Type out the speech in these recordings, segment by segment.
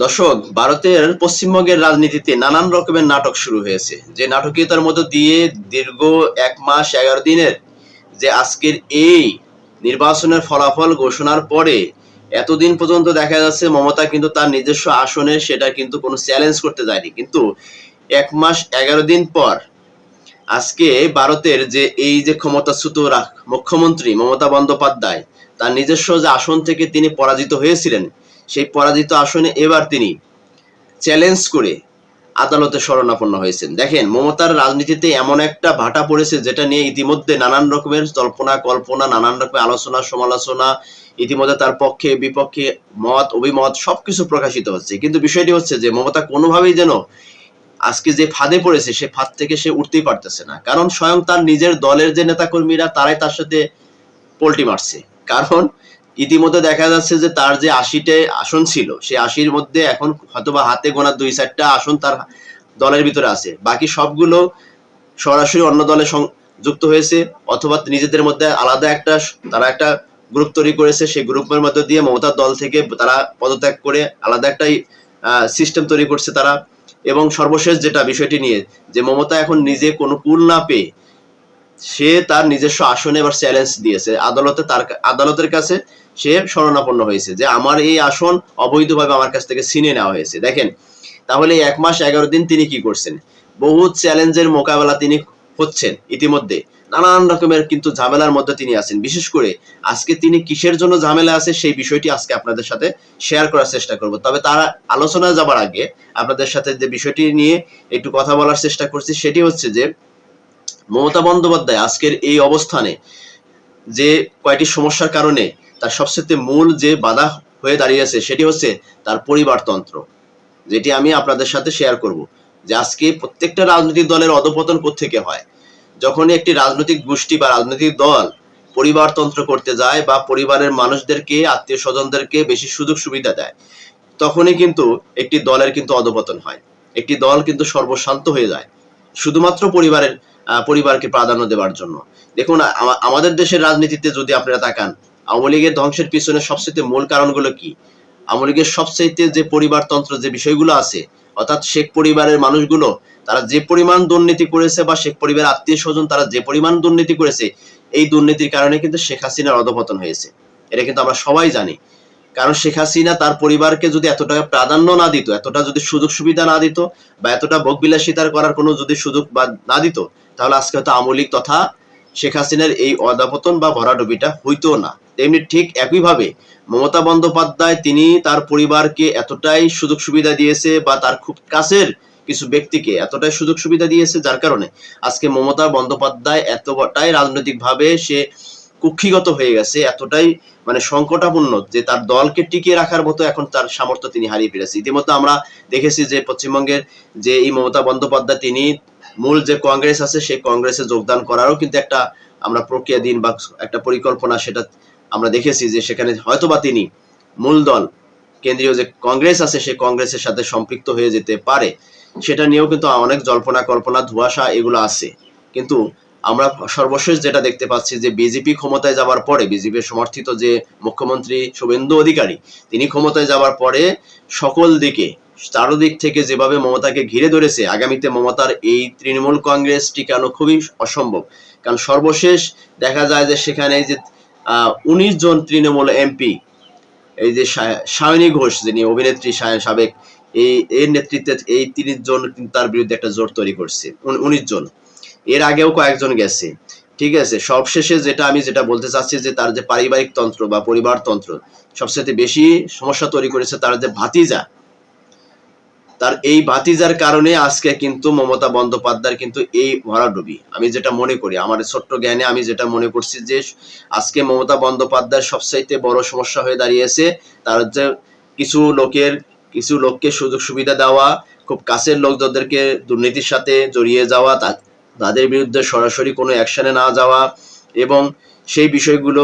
দর্শক, ভারতের পশ্চিমবঙ্গের রাজনীতিতে নানান রকমের নাটক শুরু হয়েছে। যে নাটকীয়তার মধ্য দিয়ে দীর্ঘ ১ মাস ১১ দিনের যে আজকের এই নির্বাচনের ফলাফল ঘোষণার পরে এতদিন পর্যন্ত দেখা যাচ্ছে মমতা কিন্তু তার নিজস্ব আসনে সেটা কিন্তু কোনো চ্যালেঞ্জ করতে যায়নি। কিন্তু ১ মাস ১১ দিন পর আজকে ভারতের যে এই যে ক্ষমতাচ্যুত মুখ্যমন্ত্রী মমতা বন্দ্যোপাধ্যায় তার নিজস্ব যে আসন থেকে তিনি পরাজিত হয়েছিলেন, সেই পরাজিত আসনে এবার তিনি চ্যালেঞ্জ করে আদালতে শরণাপন্ন হয়েছেন। দেখেন, মমতার রাজনীতিতে এমন একটা ভাটা পড়েছে যেটা নিয়ে ইতিমধ্যে নানান রকমের জল্পনা কল্পনা, নানান রকমের আলোচনা সমালোচনা, ইতিমধ্যে তার পক্ষে বিপক্ষে মত অভিমত সবকিছু প্রকাশিত হচ্ছে। কিন্তু বিষয়টি হচ্ছে যে মমতা কোনোভাবেই যেন আজকে যে ফাঁদে পড়েছে সে ফাঁদ থেকে সে উঠতেই পারতেছে না। কারণ স্বয়ং তার নিজের দলের যে নেতাকর্মীরা তারাই তার সাথে পোল্টি মারছে। কারণ ইতিমধ্যে দেখা যাচ্ছে যে তার যে ৮০টে আসন ছিল সেই ৮০-র মধ্যে এখন হয়তোবা হাতে গোনা ২-৪টা আসন তার দলের ভিতরে আছে। বাকি সবগুলো সরাসরি অন্য দলে যুক্ত হয়েছে অথবা নিজেদের মধ্যে আলাদা তারা একটা গ্রুপ তৈরি করেছে। সেই গ্রুপের মধ্যে দিয়ে মমতার দল থেকে তারা পদত্যাগ করে আলাদা একটা সিস্টেম তৈরি করছে তারা। এবং সর্বশেষ যেটা বিষয়টি নিয়ে যে মমতা এখন নিজে কোনো কুল না পেয়ে সে তার নিজস্ব আসনে এবার চ্যালেঞ্জ দিয়েছে আদালতের কাছে। সে শরণাপন্ন হয়েছে যে আমার এই আসন অবৈধভাবে আমার কাছ থেকে ছিনিয়ে নেওয়া হয়েছে। দেখেন, তাহলে ১ মাস ১১ দিন তিনি কি করছেন? বহু চ্যালেঞ্জের মোকাবেলা তিনি হচ্ছেন ইতিমধ্যে, নানান রকমের কিন্তু ঝামেলার মধ্যে তিনি আছেন। বিশেষ করে আজকে তিনি কিসের জন্য ঝামেলা আছে সেই বিষয়টি আজকে আপনাদের সাথে শেয়ার করার চেষ্টা করব। তবে তার আলোচনায় যাবার আগে আপনাদের সাথে যে বিষয়টি নিয়ে একটু কথা বলার চেষ্টা করছি সেটি হচ্ছে যে মমতা বন্দ্যোপাধ্যায় আজকের এই অবস্থানে যে কয়টি সমস্যার কারণে তার সবচেয়ে মূল যে বাধা হয়ে দাঁড়িয়েছে সেটি হচ্ছে তার পরিবারতন্ত্র, যেটি আমি আপনাদের সাথে শেয়ার করব। যে আজকে প্রত্যেকটা রাজনৈতিক দলের অধঃপতন কোত্থেকে হয়? যখনই একটি রাজনৈতিক গোষ্ঠী বা রাজনৈতিক দল পরিবারতন্ত্র করতে যায় বা পরিবারের মানুষদেরকে, আত্মীয় স্বজনদেরকে বেশি সুযোগ সুবিধা দেয়, তখনই কিন্তু একটি দলের কিন্তু অধঃপতন হয়। একটি দল কিন্তু সর্বশান্ত হয়ে যায় শুধুমাত্র পরিবারকে প্রাধান্য দেওয়ার জন্য। দেখুন, আমাদের দেশের রাজনীতিতে যদি আপনারা তাকান, আওয়ামী লীগের ধ্বংসের পিছনে সবচেয়ে মূল কারণগুলো কি? আওয়ামী লীগের সবচাইতে যে পরিবারতন্ত্র যে বিষয়গুলো আছে, অর্থাৎ শেখ পরিবারের মানুষগুলো তারা যে পরিমাণ দুর্নীতি করেছে বা শেখ পরিবারের আত্মীয় স্বজন তারা যে পরিমাণ দুর্নীতি করেছে, এই দুর্নীতির কারণে কিন্তু শেখ হাসিনার অধঃপতন হয়েছে। এটা কিন্তু আমরা সবাই জানি। কারণ শেখ হাসিনা তার পরিবারকে যদি এতটা প্রাধান্য না দিত, এতটা যদি সুযোগ সুবিধা না দিত বা এতটা ভোগবিলাসিতার করার কোনো যদি সুযোগ বা না দিত, তাহলে আজকে হয়তো আওয়ামী লীগ তথা শেখ হাসিনার এই অধঃপতন বা ভরাডুবিটা হইতো না। তেমনি ঠিক একইভাবে মমতা বন্দ্যোপাধ্যায় তিনি তার পরিবারকে এতটাই সুযোগ সুবিধা দিয়েছে বা তার খুব কাছের কিছু ব্যক্তিকে এতটাই সুযোগ সুবিধা দিয়েছে যার কারণে আজকে মমতা বন্দ্যোপাধ্যায় এতটাই রাজনৈতিকভাবে সে কুক্ষিগত হয়ে গেছে, এতটাই মানে সংকটাপন্ন যে তার দলকে টিকিয়ে রাখার মতো এখন তার সামর্থ্য তিনি হারিয়ে ফেলেছে। ইতিমধ্যে আমরা দেখেছি যে পশ্চিমবঙ্গের যে এই মমতা বন্দ্যোপাধ্যায় তিনি মূল যে কংগ্রেস আছে সেই কংগ্রেসে যোগদান করারও কিন্তু একটা আমরা প্রক্রিয়া দিন বা একটা পরিকল্পনা সেটা আমরা দেখেছি যে সেখানে হয়তোবা তিনি মূল দল কেন্দ্রীয় যে কংগ্রেস আছে সেই কংগ্রেসের সাথে সম্পৃক্ত হয়ে যেতে পারে। সেটা নিয়েও কিন্তু অনেক জল্পনা কল্পনা ধোঁয়াশা এগুলো আছে। কিন্তু আমরা সর্বশেষ যেটা দেখতে পাচ্ছি যে বিজেপি ক্ষমতায় যাওয়ার পরে, বিজেপির সমর্থিত যে মুখ্যমন্ত্রী শুভেন্দু অধিকারী তিনি ক্ষমতায় যাওয়ার পরে সকল দিকে চারদিক থেকে যেভাবে মমতাকে ঘিরে ধরেছে, আগামীতে মমতার এই তৃণমূল কংগ্রেস টিকানো খুবই অসম্ভব। কারণ সর্বশেষ দেখা যায় যে সেখানে যে ১৯ জন তৃণমূল এমপি, এই যে সায়নী ঘোষ যিনি অভিনেত্রী সাবেক, এর নেতৃত্বে এই ৩০ জন কিন্তু তার বিরুদ্ধে একটা জোট তৈরি করছে। ১৯ জন, এর আগেও কয়েকজন গেছে। ঠিক আছে, সবশেষে যেটা বলতে চাচ্ছি যে তার যে পারিবারিক তন্ত্র বা পরিবারতন্ত্র সবচেয়ে বেশি সমস্যা তৈরি করেছে তার যে ভাতিজা, তার এই ভাতিজার কারণে আজকে কিন্তু মমতা বন্দ্যোপাধ্যায়ের কিন্তু এই ভরাডুবি। আমি যেটা মনে করি, আমার ছোট্ট জ্ঞানে আমি যেটা মনে করছি যে আজকে মমতা বন্দ্যোপাধ্যায়ের সবচাইতে বড় সমস্যা হয়ে দাঁড়িয়েছে তার যে কিছু লোককে সুযোগ সুবিধা দেওয়া, খুব কাছের লোকজনদেরকে দুর্নীতির সাথে জড়িয়ে যাওয়া, তাদের বিরুদ্ধে সরাসরি কোনো অ্যাকশনে না যাওয়া এবং সেই বিষয়গুলো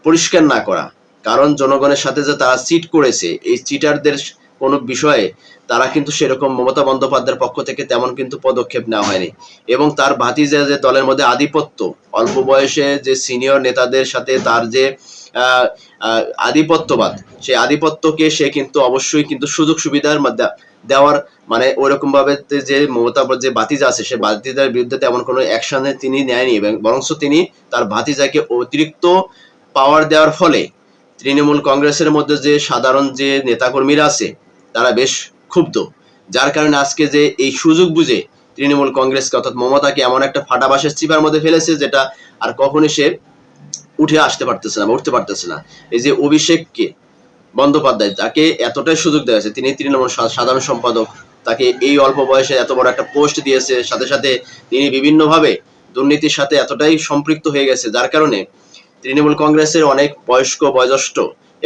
পরিষ্কার না করা। কারণ জনগণের সাথে যে তারা চিট করেছে, এই চিটারদের কোনো বিষয়ে তারা কিন্তু সেরকম মমতা বন্দ্যোপাধ্যায়ের পক্ষ থেকে তেমন কিন্তু পদক্ষেপ নেওয়া হয়নি। এবং তার ভাতিজা যে দলের মধ্যে আধিপত্য, অল্প বয়সে যে সিনিয়র নেতাদের সাথে তার যে আধিপত্যবাদ, সেই আধিপত্যকে সে কিন্তু অবশ্যই কিন্তু সুযোগ সুবিধার মধ্যে দেওয়ার মানে ওইরকম ভাবে যে মমতা যে ভাতিজা আছে সে ভাতিজার বিরুদ্ধে তেমন কোনো অ্যাকশনে তিনি নেয়নি, এবং বরঞ্চ তিনি তার ভাতিজাকে অতিরিক্ত পাওয়ার দেওয়ার ফলে তৃণমূল কংগ্রেসের মধ্যে যে সাধারণ যে নেতাকর্মীরা আছে তারা বেশ ক্ষুব্ধ, যার কারণে আজকে যে এই সুযোগ বুঝে তৃণমূল কংগ্রেসকে অর্থাৎ মমতাকে এমন একটা ফাটাবাসের চিপার মধ্যে ফেলেছে যেটা আর কখনোই সে উঠে আসতে পারতেছে না বা উঠতে পারতেছে না। এই যে অভিষেককে বন্দ্যোপাধ্যায়, তাকে এতটাই সুযোগ দেওয়া হয়েছে, তিনি তৃণমূল সাধারণ সম্পাদক, তাকে এই অল্প বয়সে এত বড় একটা পোস্ট দিয়েছে, সাথে সাথে তিনি বিভিন্নভাবে দুর্নীতির সাথে এতটাই সম্পৃক্ত হয়ে গেছে, যার কারণে তৃণমূল কংগ্রেসের অনেক বয়োজ্যেষ্ঠ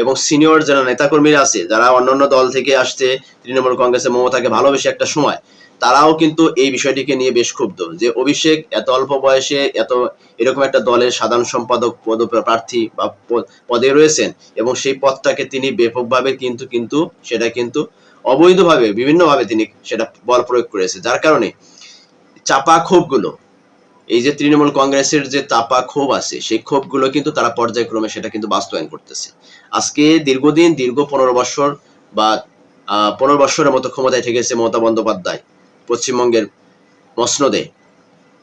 এবং সিনিয়র যারা নেতাকর্মীরা আছে, যারা অন্যান্য দল থেকে আসছে তৃণমূল কংগ্রেসে মমতাকে ভালোবেসে একটা সময়, তারাও কিন্তু এই বিষয়টিকে নিয়ে বেশ ক্ষুব্ধ যে অভিষেক এত অল্প বয়সে এরকম একটা দলের সাধারণ সম্পাদক প্রার্থী বা পদে রয়েছেন, এবং সেই পদটাকে তিনি ব্যাপকভাবে কিন্তু সেটা কিন্তু অবৈধভাবে বিভিন্নভাবে তিনি সেটা বল প্রয়োগ করেছে, যার কারণে চাপা ক্ষোভগুলো, এই যে তৃণমূল কংগ্রেসের যে চাপা ক্ষোভ আছে সেই ক্ষোভগুলো কিন্তু তারা পর্যায়ক্রমে সেটা কিন্তু বাস্তবায়ন করতেছে। আজকে দীর্ঘ 15 বছর বা 15 বছরের মতো ক্ষমতায় থেকেছে মমতা বন্দ্যোপাধ্যায় পশ্চিমবঙ্গের মসনদে।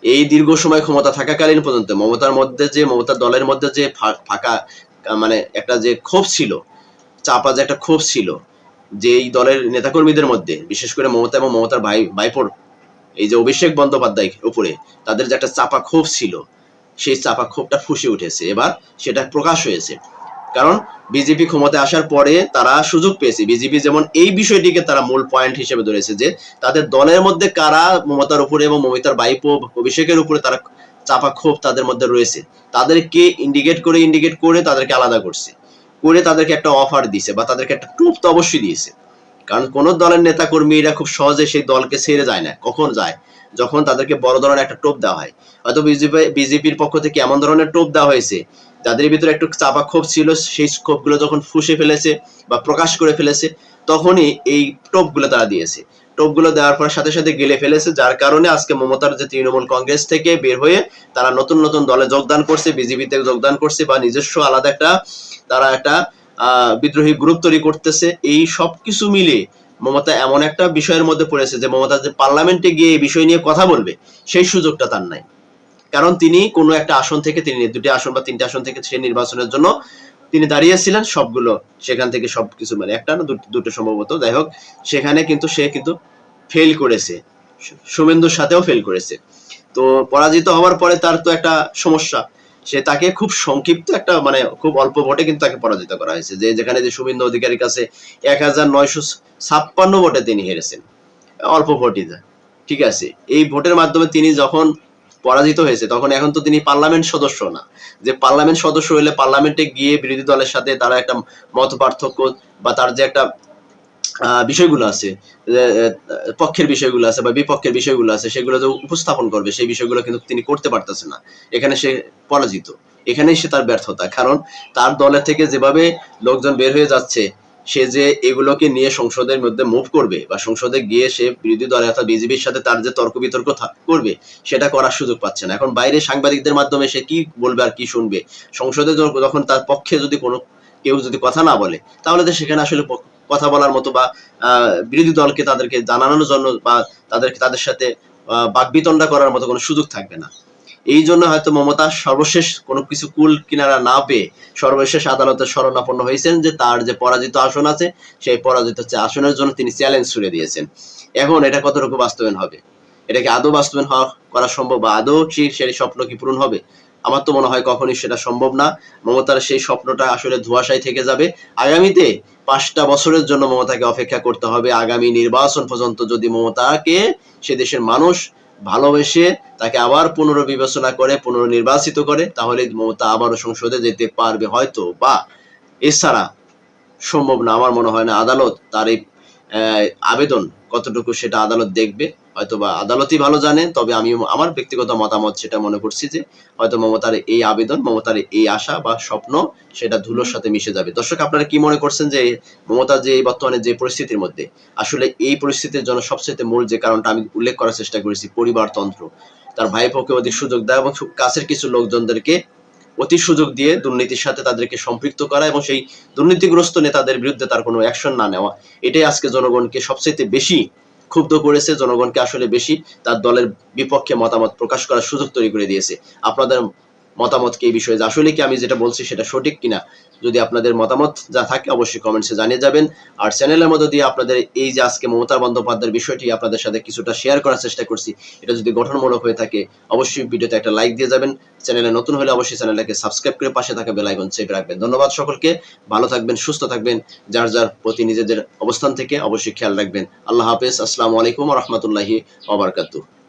এই দীর্ঘ সময় ক্ষমতা থাকাকালীন পর্যন্ত মমতার দলের মধ্যে যে ফাঁকা মানে একটা যে ক্ষোভ ছিল, চাপা যে একটা ক্ষোভ ছিল, যে এই দলের নেতাকর্মীদের মধ্যে, বিশেষ করে মমতা এবং মমতার ভাইপোর এই যে অভিষেক বন্দ্যোপাধ্যায়ের উপরে তাদের যে একটা চাপা ক্ষোভ ছিল, সেই চাপা ক্ষোভটা ফুসে উঠেছে, এবার সেটা প্রকাশ হয়েছে। কারণ বিজেপি ক্ষমতায় আসার পরে তারা সুযোগ পেয়েছে, বিজেপি যেমন এই বিষয়টিকে তারা মূল পয়েন্ট হিসেবে ধরেছে যে তাদের দলের মধ্যে কারা মমতার উপরে এবং মমতার ভাইপো অভিষেকের উপরে তারা চাপা ক্ষোভ তাদের মধ্যে রয়েছে, তাদেরকে ইন্ডিকেট করে তাদেরকে আলাদা করছে, করে তাদেরকে একটা অফার দিয়েছে বা তাদেরকে একটা টুপ তো অবশ্যই দিয়েছে। কারণ কোন দলের নেতা কর্মীরা খুব সহজে সেই দলকে ছেড়ে যায় না, কখন যায়, যখন তাদেরকে বড় ধরনের একটা টোপ দেওয়া হয়। হয়তো বিজেপির পক্ষ থেকে এমন ধরনের টোপ দেওয়া হয়েছে যাদের ভিতরে একটু চাপা ক্ষোভ ছিল, সেই ক্ষোভগুলো যখন ফুসে ফেলেছে বা প্রকাশ করে ফেলেছে, তখনই এই টোপগুলো তারা দিয়েছে। টোপগুলো দেওয়ার পর সাথে সাথে গেলে ফেলেছে, যার কারণে আজকে মমতার যে তৃণমূল কংগ্রেস থেকে বের হয়ে তারা নতুন দলে যোগদান করছে, বিজেপিতে যোগদান করছে, বা নিজস্ব আলাদা তারা একটা বিদ্রোহী গ্রুপ তৈরি করতেছে। এই সবকিছু মিলে মমতা এমন একটা বিষয়ের মধ্যে পড়েছে যে মমতা যে পার্লামেন্টে গিয়ে এই বিষয় নিয়ে কথা বলবে সেই সুযোগটা তার নাই। কারণ তিনি কোনো একটা আসন থেকে, তিনি 2টি আসন বা 3টি আসন থেকে সে নির্বাচনের জন্য তিনি দাঁড়িয়েছিলেন, সবগুলো সেখান থেকে সবকিছু মানে একটা না দুটো সম্ভবত, যাই হোক, সেখানে কিন্তু সে কিন্তু ফেল করেছে, শুভেন্দুর সাথেও ফেল করেছে। তো পরাজিত হওয়ার পরে তার তো একটা সমস্যা, সে তাকে খুব সংক্ষিপ্ত একটা মানে খুব অল্প ভোটে কিন্তু তাকে পরাজিত করা হয়েছে, যে যেখানে যে শুভেন্দু অধিকারীর কাছে 1956 ভোটে তিনি হেরেছেন, অল্প ভোটই যা, ঠিক আছে। এই ভোটের মাধ্যমে তিনি যখন পরাজিত হয়েছে তখন এখন তো তিনি পার্লামেন্ট সদস্য না, যে পার্লামেন্ট সদস্য হলে পার্লামেন্টে গিয়ে বিরোধী দলের সাথে তারা একটা মত পার্থক্য বা তার যে একটা বিষয়গুলো আছে, পক্ষের বিষয়গুলো আছে বা বিপক্ষের বিষয়গুলো আছে, সেগুলো যে উপস্থাপন করবে সেই বিষয়গুলো কিন্তু তিনি করতে পারতেছে না, এখানে সে পরাজিত, এখানেই সে তার ব্যর্থতা। কারণ তার দলের থেকে যেভাবে লোকজন বের হয়ে যাচ্ছে, সে যে এগুলোকে নিয়ে সংসদের মধ্যে মুভ করবে বা সংসদে গিয়ে সে বিরোধী দল অর্থাৎ বিজেপির সাথে তার যে তর্ক বিতর্ক করবে সেটা করার সুযোগ পাচ্ছে না। এখন বাইরে সাংবাদিকদের মাধ্যমে সে কি বলবে আর কি শুনবে, সংসদে যখন তার পক্ষে যদি কোনো কেউ যদি কথা না বলে, তাহলে তো সেখানে আসলে কথা বলার মতো বা বিরোধী দলকে তাদেরকে জানানোর জন্য বা তাদের সাথে বাকবিতণ্ডা করার মতো কোনো সুযোগ থাকবে না। এই জন্য হয়তো মমতা সর্বশেষ কোনো কিছু কুল কিনারা না পেয়ে সর্বশেষ আদালতের শরণাপন্ন হয়েছেন, যে তার যে পরাজিত আসন আছে সেই পরাজিত আসনের জন্য তিনি চ্যালেঞ্জ ছুড়ে দিয়েছেন। এখন এটা কতটুকু বাস্তবায়ন হবে, এটা কি আদৌ বাস্তবায়ন করা সম্ভব বা আদৌ কি সেই স্বপ্ন কি পূরণ হবে? আমার তো মনে হয় কখনোই সেটা সম্ভব না। মমতার সেই স্বপ্নটা আসলে ধোঁয়াশায় থেকে যাবে। আগামীতে 5টা বছরের জন্য মমতাকে অপেক্ষা করতে হবে, আগামী নির্বাচন পর্যন্ত। যদি মমতাকে সে দেশের মানুষ ভালোবেসে তাকে আবার পুনর্বিবেচনা করে পুনর্নির্বাচিত করে, তাহলে মমতা আবারও সংসদে যেতে পারবে হয়তো, বা এছাড়া সম্ভব না। আমার মনে হয় না আদালত তার এই আবেদন কতটুকু সেটা আদালত দেখবে, হয়তো বা আদালতই ভালো জানে। তবে আমি আমার ব্যক্তিগত মতামত সেটা মনে করছি যে হয়তো মমতার এই আবেদন, মমতার এই আশা বা স্বপ্ন সেটা ধুলোর সাথে মিশে যাবে। দর্শক, আপনারা কি মনে করছেন যে মমতা যে বর্তমানে যে পরিস্থিতির মধ্যে, আসলে এই পরিস্থিতির জন্য সবচেয়ে মূল যে কারণটা আমি উল্লেখ করার চেষ্টা করেছি, পরিবারতন্ত্র, তার ভাইপোকে অধিক সুযোগ দেয় এবং কাছের কিছু লোকজনদেরকে অতি সুযোগ দিয়ে দুর্নীতির সাথে তাদেরকে সম্পৃক্ত করা এবং সেই দুর্নীতিগ্রস্ত নেতাদের বিরুদ্ধে তার কোনো অ্যাকশন না নেওয়া, এটাই আজকে জনগণকে সবচেয়ে বেশি ক্ষুব্ধ করেছে, জনগণকে আসলে বেশি তার দলের বিপক্ষে মতামত প্রকাশ করার সুযোগ তৈরি করে দিয়েছে। আপনাদের মতামত কি এই বিষয়ে, যে আসলে কি আমি যেটা বলছি সেটা সঠিক কিনা, যদি আপনাদের মতামত যা থাকে অবশ্যই কমেন্টসে জানিয়ে যাবেন। আর চ্যানেলের মধ্যে দিয়ে আপনাদের এই যে আজকে মমতা বন্দ্যোপাধ্যায়ের বিষয়টি আপনাদের সাথে কিছুটা শেয়ার করার চেষ্টা করছি, এটা যদি গঠনমূলক হয়ে থাকে অবশ্যই ভিডিওতে একটা লাইক দিয়ে যাবেন। চ্যানেলে নতুন হলে অবশ্যই চ্যানেলটাকে সাবস্ক্রাইব করে পাশে থাকা বেল আইকন চেপে রাখবেন। ধন্যবাদ সকলকে, ভালো থাকবেন, সুস্থ থাকবেন, যার যার প্রতি নিজেদের অবস্থান থেকে অবশ্যই খেয়াল রাখবেন। আল্লাহ হাফেজ, আসসালামু আলাইকুম ওয়া রাহমাতুল্লাহি ওয়া বারাকাতুহু।